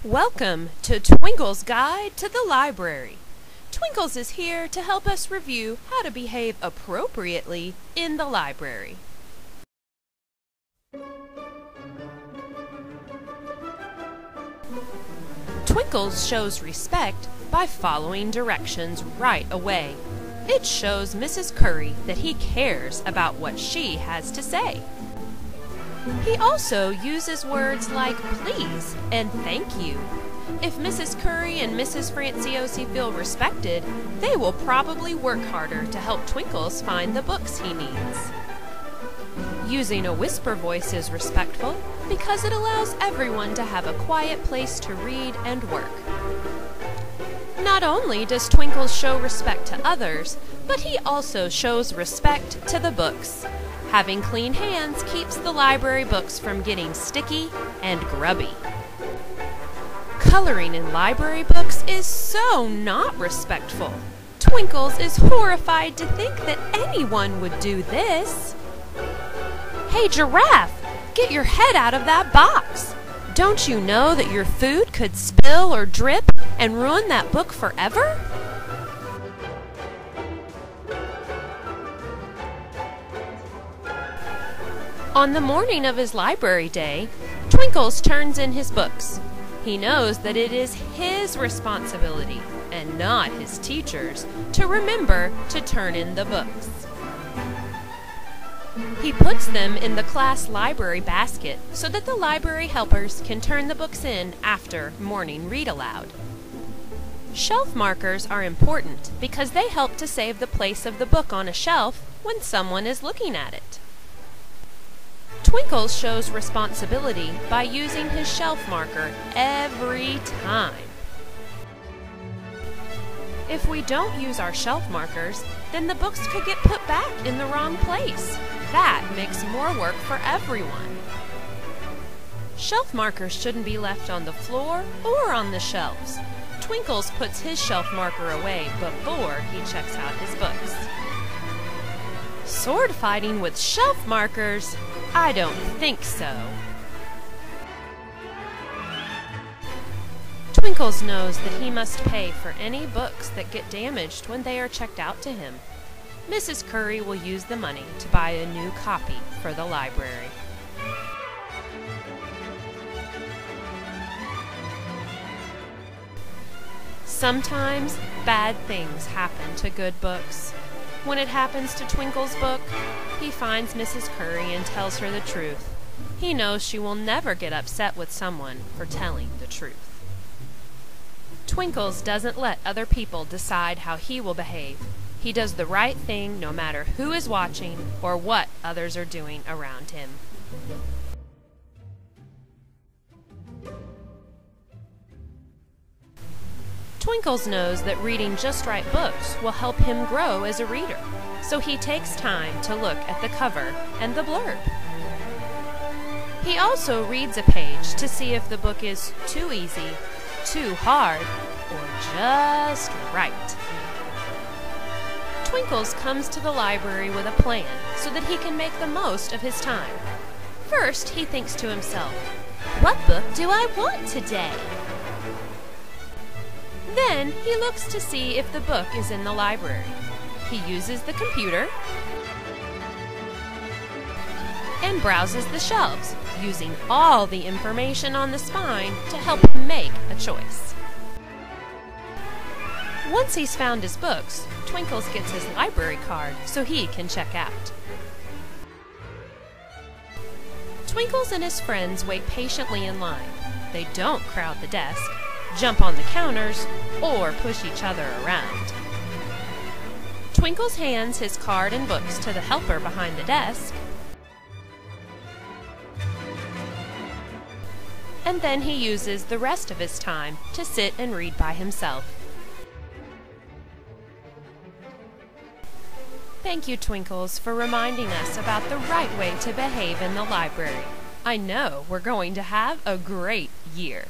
Welcome to Twinkles' Guide to the Library. Twinkles is here to help us review how to behave appropriately in the library. Twinkles shows respect by following directions right away. It shows Mrs. Curry that he cares about what she has to say. He also uses words like please and thank you. If Mrs. Curry and Mrs. Franciosi feel respected, they will probably work harder to help Twinkles find the books he needs. Using a whisper voice is respectful because it allows everyone to have a quiet place to read and work. Not only does Twinkles show respect to others, but he also shows respect to the books. Having clean hands keeps the library books from getting sticky and grubby. Coloring in library books is so not respectful. Twinkles is horrified to think that anyone would do this. Hey, Giraffe, get your head out of that box. Don't you know that your food could spill or drip and ruin that book forever? On the morning of his library day, Twinkles turns in his books. He knows that it is his responsibility, and not his teacher's, to remember to turn in the books. He puts them in the class library basket so that the library helpers can turn the books in after morning read aloud. Shelf markers are important because they help to save the place of the book on a shelf when someone is looking at it. Twinkles shows responsibility by using his shelf marker every time. If we don't use our shelf markers, then the books could get put back in the wrong place. That makes more work for everyone. Shelf markers shouldn't be left on the floor or on the shelves. Twinkles puts his shelf marker away before he checks out his books. Sword fighting with shelf markers? I don't think so. Twinkles knows that he must pay for any books that get damaged when they are checked out to him. Mrs. Curry will use the money to buy a new copy for the library. Sometimes bad things happen to good books. When it happens to Twinkles' book, he finds Mrs. Curry and tells her the truth. He knows she will never get upset with someone for telling the truth. Twinkles doesn't let other people decide how he will behave. He does the right thing no matter who is watching or what others are doing around him. Twinkles knows that reading just right books will help him grow as a reader, so he takes time to look at the cover and the blurb. He also reads a page to see if the book is too easy, too hard, or just right. Twinkles comes to the library with a plan so that he can make the most of his time. First, he thinks to himself, "What book do I want today?" Then he looks to see if the book is in the library. He uses the computer and browses the shelves, using all the information on the spine to help him make a choice. Once he's found his books, Twinkles gets his library card so he can check out. Twinkles and his friends wait patiently in line. They don't crowd the desk, jump on the counters, or push each other around. Twinkles hands his card and books to the helper behind the desk, and then he uses the rest of his time to sit and read by himself. Thank you, Twinkles, for reminding us about the right way to behave in the library. I know we're going to have a great year.